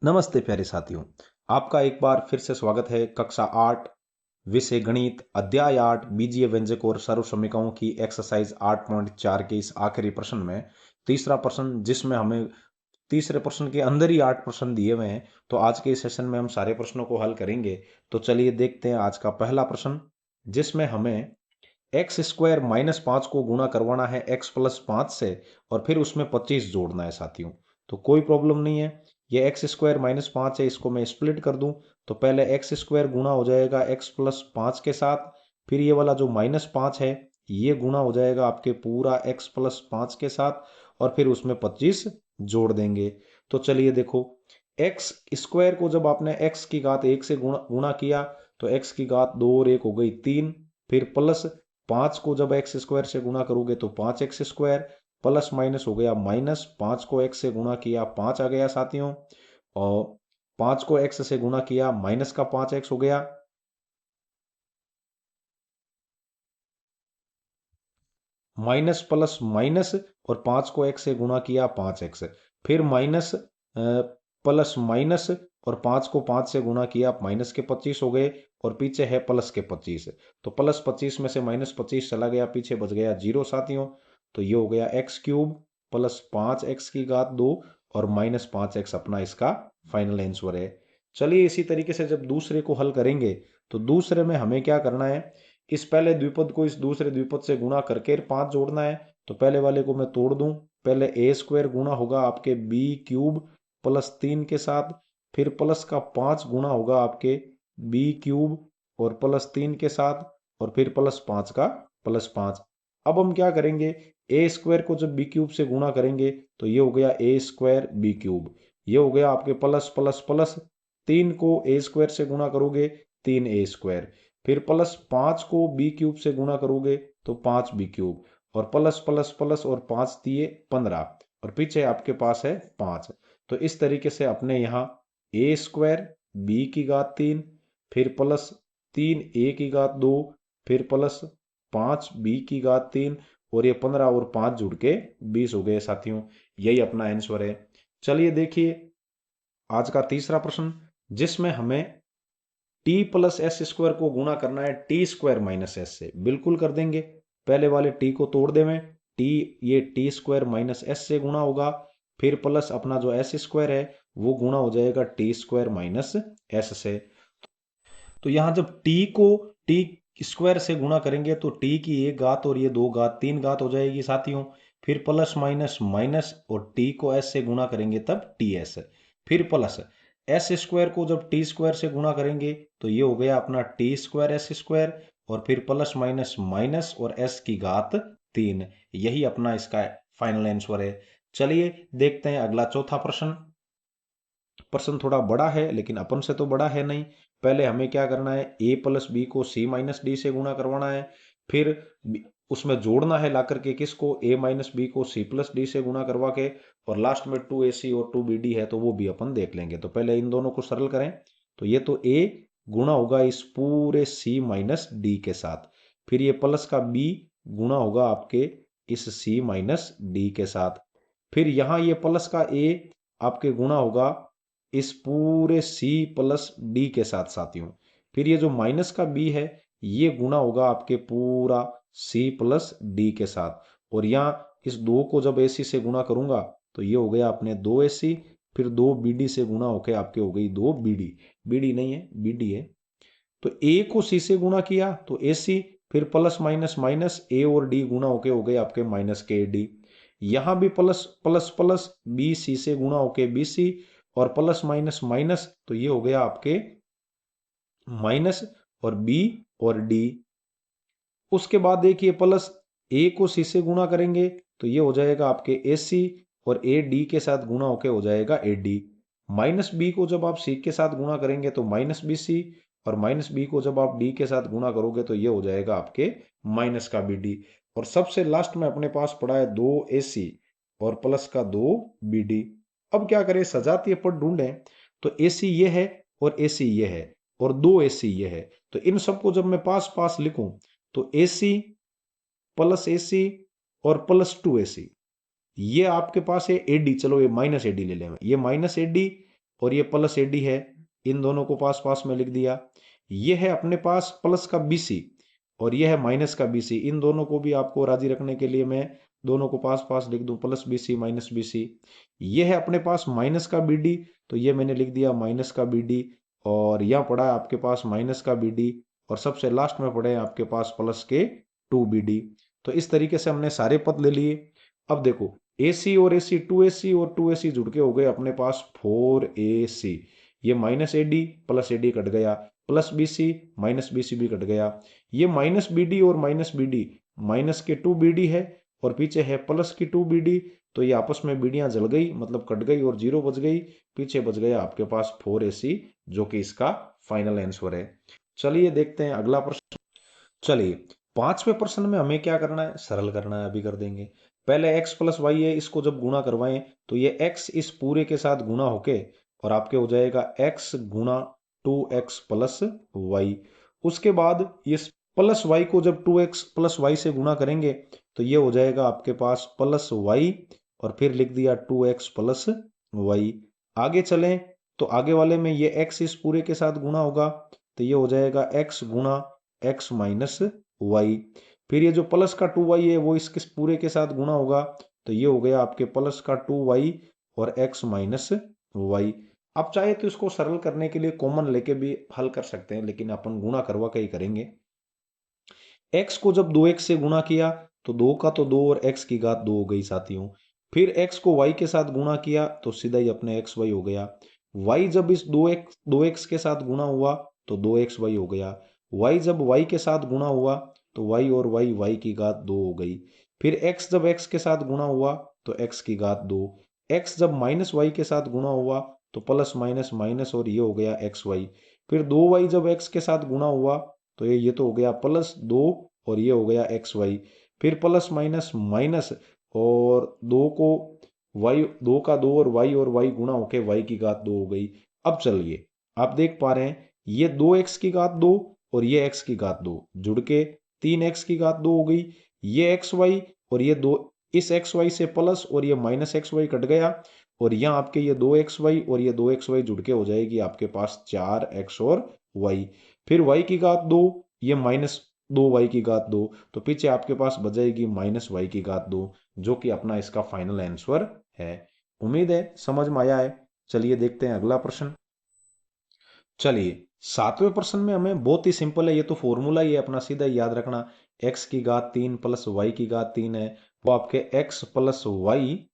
नमस्ते प्यारे साथियों। आपका एक बार फिर से स्वागत है कक्षा 8 विषय गणित अध्याय 8 बीजीय व्यंजक और सर्वसमीकरणों की एक्सरसाइज 8.4 के इस आखिरी प्रश्न में तीसरा प्रश्न, जिसमें हमें तीसरे प्रश्न के अंदर ही 8 प्रश्न दिए हुए हैं। तो आज के इस सेशन में हम सारे प्रश्नों को हल करेंगे। तो चलिए देखते हैं आज का पहला प्रश्न, जिसमें हमें एक्स स्क्वायर माइनस 5 को गुणा करवाना है एक्स प्लस 5 से और फिर उसमें 25 जोड़ना है साथियों। तो कोई प्रॉब्लम नहीं है। ये एक्स स्क्वायर माइनस 5 है, इसको मैं स्प्लिट कर दूं तो पहले एक्स स्क्वायर गुणा हो जाएगा एक्स प्लस 5 के साथ, फिर ये वाला जो माइनस 5 है ये गुणा हो जाएगा आपके पूरा एक्स प्लस 5 के साथ और फिर उसमें 25 जोड़ देंगे। तो चलिए देखो, एक्स स्क्वायर को जब आपने एक्स की घात 1 से गुणा गुणा किया तो एक्स की घात 2 और 1 हो गई 3, फिर प्लस 5 को जब एक्स स्क्वायर से गुणा करोगे तो 5 एक्स स्क्वायर, प्लस माइनस हो गया माइनस, 5 को एक्स से गुणा किया 5 आ गया साथियों, और 5 को एक्स से गुणा किया माइनस का 5 एक्स हो गया, माइनस प्लस माइनस, और 5 को एक्स से गुणा किया 5 एक्स, फिर माइनस प्लस माइनस, और 5 को 5 से गुणा किया माइनस के 25 हो गए, और पीछे है प्लस के 25। तो प्लस 25 में से माइनस 25 चला गया, पीछे बच गया 0 साथियों। तो ये हो गया एक्स क्यूब प्लस 5 एक्स की घात 2 और माइनस 5 एक्स अपना इसका फाइनल आंसर है। चलिए इसी तरीके से जब दूसरे को हल करेंगे तो दूसरे में हमें क्या करना है, इस पहले द्विपद को इस दूसरे द्विपद से गुणा करके 5 जोड़ना है। तो पहले वाले को मैं तोड़ दूं, पहले ए स्क्वायर गुणा होगा आपके बी क्यूब प्लस 3 के साथ, फिर प्लस का 5 गुणा होगा आपके बी क्यूब और प्लस 3 के साथ, और फिर प्लस 5 का प्लस 5। अब हम क्या करेंगे, ए स्क्वायर को जब बी क्यूब से गुणा करेंगे तो ये हो गया ए स्क्वायर बी क्यूब, ये हो गया आपके प्लस प्लस प्लस, 3 को ए स्क्वायर से गुणा करोगे 3 ए स्क्वायर, फिर प्लस 5 को बी क्यूब से गुणा करोगे तो 5 बी क्यूब, और प्लस प्लस प्लस और 5 दिए 15, और पीछे आपके पास है 5। तो इस तरीके से अपने यहाँ ए स्क्वायर बी की घात 3, फिर प्लस 3 ए की घात 2, फिर प्लस 5 बी की घात 3, और ये 15 और 5 जुड़ के 20 हो गए साथियों। यही अपना आंसर है। चलिए देखिए आज का तीसरा प्रश्न, जिसमें हमें टी प्लस एस स्क्वायर को गुणा करना है टी स्क्वायर माइनस एस से। बिल्कुल कर देंगे, पहले वाले टी को तोड़ देवें, टी ये टी स्क्वायर माइनस एस से गुणा होगा, फिर प्लस अपना जो एस स्क्वायर है वो गुणा हो जाएगा टी स्क्वायर माइनस एस से। तो यहां जब टी को टी स्क्वायर से गुणा करेंगे तो टी की एक घात और ये दो घात 3 घात हो जाएगी साथियों, फिर प्लस माइनस माइनस, और टी को एस से गुणा करेंगे तब टी एस, फिर प्लस एस स्क्वायर को जब टी स्क्वायर से गुणा करेंगे तो ये हो गया अपना टी स्क्वायर एस स्क्वायर, और फिर प्लस माइनस माइनस और एस की घात 3। यही अपना इसका फाइनल आंसर है। चलिए देखते हैं अगला चौथा प्रश्न। प्रश्न थोड़ा बड़ा है लेकिन अपन से तो बड़ा है नहीं। पहले हमें क्या करना है, ए प्लस बी को सी माइनस डी से गुणा करवाना है, फिर उसमें जोड़ना है ला करके किसको, ए माइनस बी को सी प्लस डी से गुणा करवा के, और लास्ट में 2ac और 2bd है तो वो भी अपन देख लेंगे। तो पहले इन दोनों को सरल करें, तो ये तो ए गुणा होगा इस पूरे सी माइनस डी के साथ, फिर ये प्लस का बी गुणा होगा आपके इस सी माइनस डी के साथ, फिर यहां ये प्लस का ए आपके गुणा होगा इस पूरे C प्लस डी के साथ साथियों, फिर ये जो माइनस का B है ये गुना होगा आपके पूरा C प्लस डी के साथ, और यहाँ इस दो को जब AC से गुना करूंगा तो ये हो गया अपने 2AC, फिर 2BD से गुना होके आपके हो गई 2BD, BD नहीं है BD है। तो A को C से गुना किया तो AC, फिर प्लस माइनस माइनस A और D गुना होके हो गए आपके माइनस के D, यहां भी plus plus plus B C से गुणा होके बी सी, और प्लस माइनस माइनस तो ये हो गया आपके माइनस और बी और डी। उसके बाद देखिए प्लस ए को सी से गुणा करेंगे तो ये हो जाएगा आपके ए सी, और ए डी के साथ गुणा होके हो जाएगा ए डी। माइनस बी को जब आप सी के साथ गुणा करेंगे तो माइनस बी सी, और माइनस बी को जब आप डी के साथ गुणा करोगे तो ये हो जाएगा आपके माइनस का बी डी। और सबसे लास्ट में अपने पास पड़ा है 2ac और प्लस का 2bd। अब क्या करें, सजातीय पद ढूंढें, तो ac ये है और ac ये है और 2ac ये है, तो इन सबको जब मैं पास पास लिखूं तो ac प्लस ac और प्लस 2ac, ये आपके पास है एडी, चलो ये माइनस एडी ले लें, ये माइनस एडी और ये प्लस AD है, इन दोनों को पास पास में लिख दिया। ये है अपने पास प्लस का BC और ये है माइनस का BC। इन दोनों को भी आपको राजी रखने के लिए मैं दोनों को पास पास लिख दूं, प्लस BC माइनस BC। ये है अपने पास माइनस का BD, तो ये मैंने लिख दिया माइनस का BD। और यहाँ पड़ा है आपके पास माइनस का BD और सबसे लास्ट में पड़े हैं आपके पास प्लस के 2BD। तो इस तरीके से हमने सारे पद ले लिए। अब देखो AC और AC, 2AC और 2AC जुड़ के हो गए अपने पास 4AC। ये minus AD plus AD cut गया, प्लस BC माइनस BC भी कट गया। ये माइनस BD और माइनस BD, माइनस के 2BD है और पीछे है प्लस की 2BD, तो ये आपस में बीडियां जल गई, मतलब कट गई और जीरो बच गई। पीछे बच गया आपके पास 4AC, जो कि इसका फाइनल आंसर है। चलिए देखते हैं अगला प्रश्न। चलिए 5वें प्रश्न में हमें क्या करना है, सरल करना है, अभी कर देंगे। पहले x प्लस वाई है, इसको जब गुणा करवाएं तो ये x इस पूरे के साथ गुणा होके और आपके हो जाएगा x गुणा 2x प्लस वाई। उसके बाद ये प्लस वाई को जब 2x प्लस वाई से गुणा करेंगे तो ये हो जाएगा आपके पास प्लस वाई और फिर लिख दिया 2x प्लस वाई। आगे चलें तो आगे वाले में ये x इस पूरे के साथ गुणा होगा तो ये हो जाएगा x गुणा x माइनस वाई। फिर ये जो प्लस का 2y है वो इसके पूरे के साथ गुणा होगा तो ये हो गया आपके प्लस का 2y और x माइनस वाई। आप चाहे तो इसको सरल करने के लिए कॉमन लेके भी हल कर सकते हैं, लेकिन अपन गुणा करवा के ही करेंगे। x को जब 2x से गुणा किया तो 2 का तो 2 और x की घात 2 हो गई साथियों। फिर x को y के साथ गुणा किया तो सीधा ही अपने xy हो गया। y जब इस 2x के साथ गुणा हुआ तो 2xy हो गया। y जब y के साथ गुणा हुआ तो y और y की घात 2 हो गई। फिर x जब x के साथ गुणा हुआ तो x की घात 2। x जब माइनस y के साथ गुणा हुआ तो प्लस माइनस माइनस और ये हो गया xy। फिर 2y जब x के साथ गुणा हुआ तो ये तो हो गया प्लस 2 और ये हो गया xy। फिर प्लस माइनस माइनस और 2 को y, 2 का 2 और y गुणा होके y की घात 2 हो गई। अब चलिए आप देख पा रहे हैं ये 2x की घात 2 और ये x की घात 2 जुड़ के 3x की घात 2 हो गई। ये xy और ये 2, इस xy से प्लस और ये माइनस xy कट गया और यहाँ आपके ये 2xy और ये 2xy जुड़ के हो जाएगी आपके पास 4x और y। फिर y की घात 2, ये माइनस 2y की घात 2, तो पीछे आपके पास बच जाएगी माइनस y की घात 2, जो कि अपना इसका फाइनल आंसर है। उम्मीद है समझ में आया है। चलिए देखते हैं अगला प्रश्न। चलिए 7वें प्रश्न में हमें बहुत ही सिंपल है, ये तो फॉर्मूला ही है अपना, सीधा ही याद रखना। x की घात 3 प्लस y की घात 3 है, वो आपके x प्लस वाई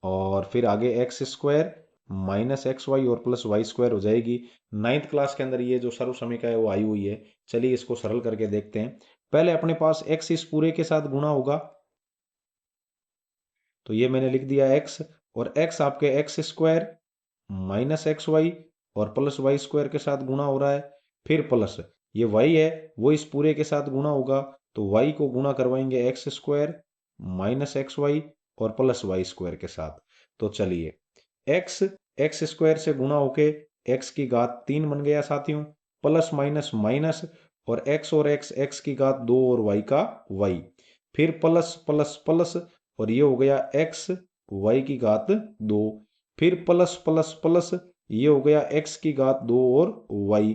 और फिर आगे X square minus X Y और प्लस वाई स्क्वायर हो जाएगी। 9th क्लास के अंदर ये जो सर्व समीकरण है वो आई हुई है। चलिए इसको सरल करके देखते हैं। पहले अपने पास x इस पूरे के साथ गुणा होगा तो ये मैंने लिख दिया x, और x आपके X square minus X Y और प्लस वाई स्क्वायर के साथ गुणा हो रहा है। फिर प्लस ये y है वो इस पूरे के साथ गुणा होगा तो y को गुणा करवाएंगे X square minus X Y और प्लस वाई स्क्वायर के साथ। तो चलिए x एक्स स्क्वायर से गुणा होके x की घात 3 बन गया साथियों, प्लस माइनस माइनस और x x की घात 2 और y का y। फिर प्लस प्लस प्लस और ये हो गया x y की घात 2। फिर प्लस प्लस प्लस ये हो गया x की घात 2 और y।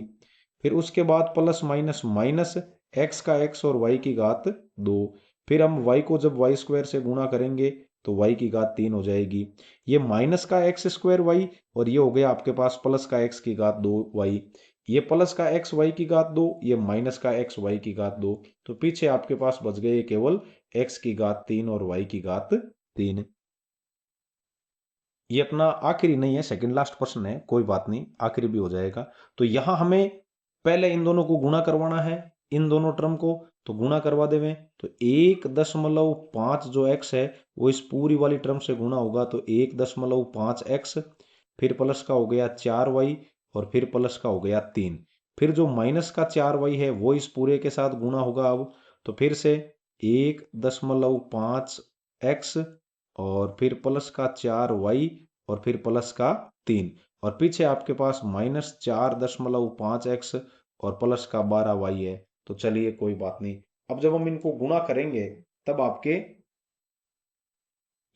फिर उसके बाद प्लस माइनस माइनस x का x और y की घात 2। फिर हम y को जब y स्क्वायर से गुणा करेंगे तो y की घात 3 हो जाएगी। ये माइनस का एक्स स्क्वायर वाई और ये हो गया आपके पास प्लस का x की घात 2 वाई। ये प्लस का x y की घात 2, ये माइनस का x y की घात 2, तो पीछे आपके पास बच गए केवल x की घात 3 और y की घात 3। ये अपना आखिरी नहीं है, सेकंड लास्ट प्रश्न है, कोई बात नहीं आखिरी भी हो जाएगा। तो यहां हमें पहले इन दोनों को गुणा करवाना है, इन दोनों टर्म को, तो गुणा करवा देवे तो 1.5 जो x है वो इस पूरी वाली टर्म से गुणा होगा तो 1.5x, फिर प्लस का हो गया 4y और फिर प्लस का हो गया 3। फिर जो माइनस का 4y है वो इस पूरे के साथ गुणा होगा अब, तो फिर से 1.5x और फिर प्लस का 4y और फिर प्लस का 3 और पीछे आपके पास माइनस 4.5x और प्लस का 12y है। तो चलिए कोई बात नहीं, अब जब हम इनको गुणा करेंगे तब आपके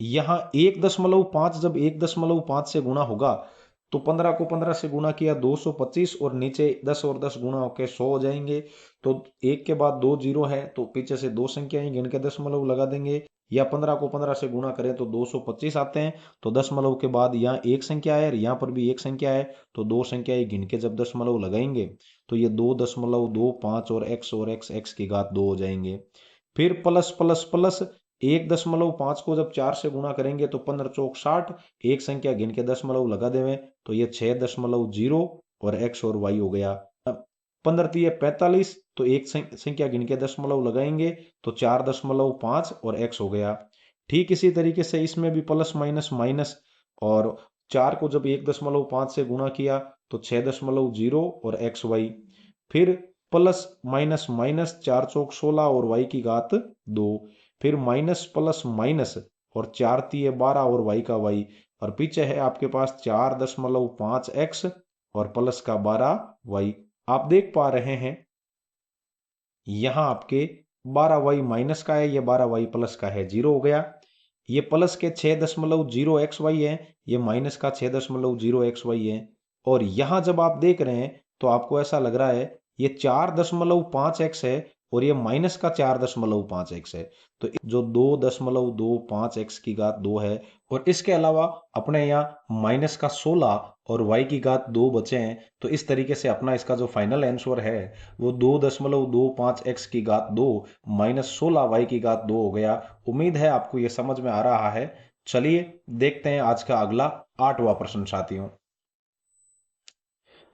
यहां 1.5 जब 1.5 से गुणा होगा तो 15 को 15 से गुणा किया 225 और नीचे 10 और 10 गुणा होके 100 हो जाएंगे। तो एक के बाद 2 जीरो है तो पीछे से 2 संख्याएं गिन के दशमलव लगा देंगे, या 15 को 15 से गुणा करें तो 225 आते हैं। तो दशमलव के बाद यहाँ एक संख्या है और यहाँ पर भी एक संख्या है, तो दो संख्याएं गिन के जब दशमलव लगाएंगे तो ये 2.25 और x की घात 2 हो जाएंगे। फिर प्लस प्लस प्लस 1.5 को जब 4 से गुणा करेंगे तो 15 चौक 60, एक संख्या गिन के दशमलव लगा देवे तो ये 6.0 और x और y हो गया। 15 तिये 45, तो एक संख्या गिन के दशमलव लगाएंगे तो 4.5 और x हो गया। ठीक इसी तरीके से इसमें भी प्लस माइनस माइनस, और 4 को जब 1.5 से गुणा किया तो 6.0 और एक्स वाई। फिर प्लस माइनस माइनस 4 चौक 16 और y की घात 2। फिर माइनस प्लस माइनस और 4 तिये 12 और y का y, और पीछे है आपके पास 4.5x और प्लस का 12y। आप देख पा रहे हैं यहां आपके 12y माइनस का है, ये 12y प्लस का है, 0 हो गया। ये प्लस के 6.0xy है, ये माइनस का 6.0xy है। और यहां जब आप देख रहे हैं तो आपको ऐसा लग रहा है ये 4.5x है और ये माइनस का 4.5x है, तो जो 2.25x की घात 2 है। और इसके अलावा अपने यहाँ माइनस का 16 और y की घात 2 बचे हैं, तो इस तरीके से अपना इसका जो फाइनल आंसर है वो 2.25x की घात 2 माइनस 16 y की घात 2 हो गया। उम्मीद है आपको ये समझ में आ रहा है। चलिए देखते हैं आज का अगला 8वां प्रश्न साथियों।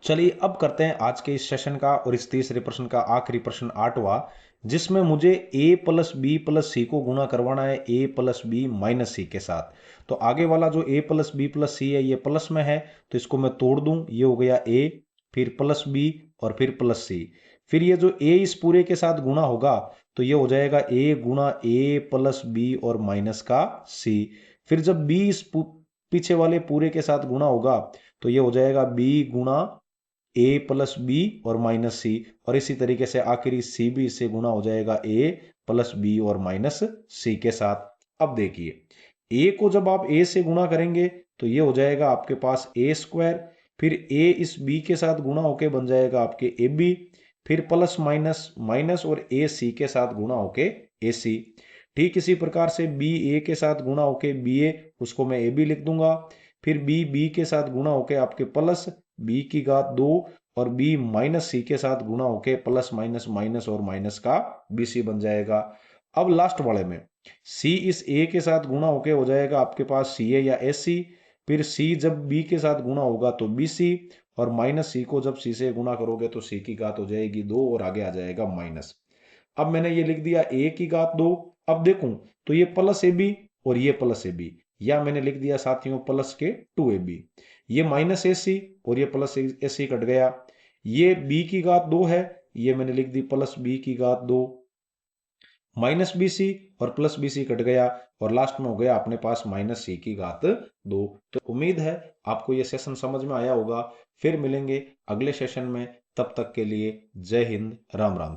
चलिए अब करते हैं आज के इस सेशन का और इस तीसरे प्रश्न का आखिरी प्रश्न 8वां, जिसमें मुझे a प्लस बी प्लस सी को गुणा करवाना है a प्लस बी माइनस सी के साथ। तो आगे वाला जो a प्लस बी प्लस सी है ये प्लस में है, तो इसको मैं तोड़ दूं, ये हो गया a, फिर प्लस b और फिर प्लस सी। फिर ये जो a इस पूरे के साथ गुणा होगा तो ये हो जाएगा a गुणा a प्लस बी और माइनस का c। फिर जब b इस पीछे वाले पूरे के साथ गुणा होगा तो ये हो जाएगा b गुणा a प्लस बी और माइनस सी, और इसी तरीके से आखिरी c भी इससे गुणा हो जाएगा a प्लस बी और माइनस सी के साथ। अब देखिए a को जब आप a से गुणा करेंगे तो ये हो जाएगा आपके पास a स्क्वायर, फिर a इस b के साथ गुणा होके बन जाएगा आपके ab, फिर प्लस माइनस माइनस और a c के साथ गुणा होके ac। ठीक इसी प्रकार से b a के साथ गुणा होके ba, उसको मैं ab लिख दूंगा। फिर b के साथ गुणा होके आपके प्लस b की घात 2 और b माइनस सी के साथ गुणा होके प्लस माइनस माइनस और माइनस का bc बन जाएगा। अब लास्ट वाले में c इस a के साथ गुणा होके हो जाएगा आपके पास ca या sc, फिर c जब b के साथ गुणा होगा तो bc, और माइनस c को जब c से गुणा करोगे तो c की घात हो जाएगी 2 और आगे आ जाएगा माइनस। अब मैंने ये लिख दिया a की घात 2। अब देखूं तो ये प्लस ab और ये प्लस ab, या मैंने लिख दिया साथियों प्लस के 2ab। ये माइनस ac और ये प्लस ac कट गया। ये b की घात 2 है, ये मैंने लिख दी प्लस b की घात 2, माइनस bc और प्लस bc कट गया, और लास्ट में हो गया अपने पास माइनस c की घात 2। तो उम्मीद है आपको ये सेशन समझ में आया होगा। फिर मिलेंगे अगले सेशन में, तब तक के लिए जय हिंद, राम राम।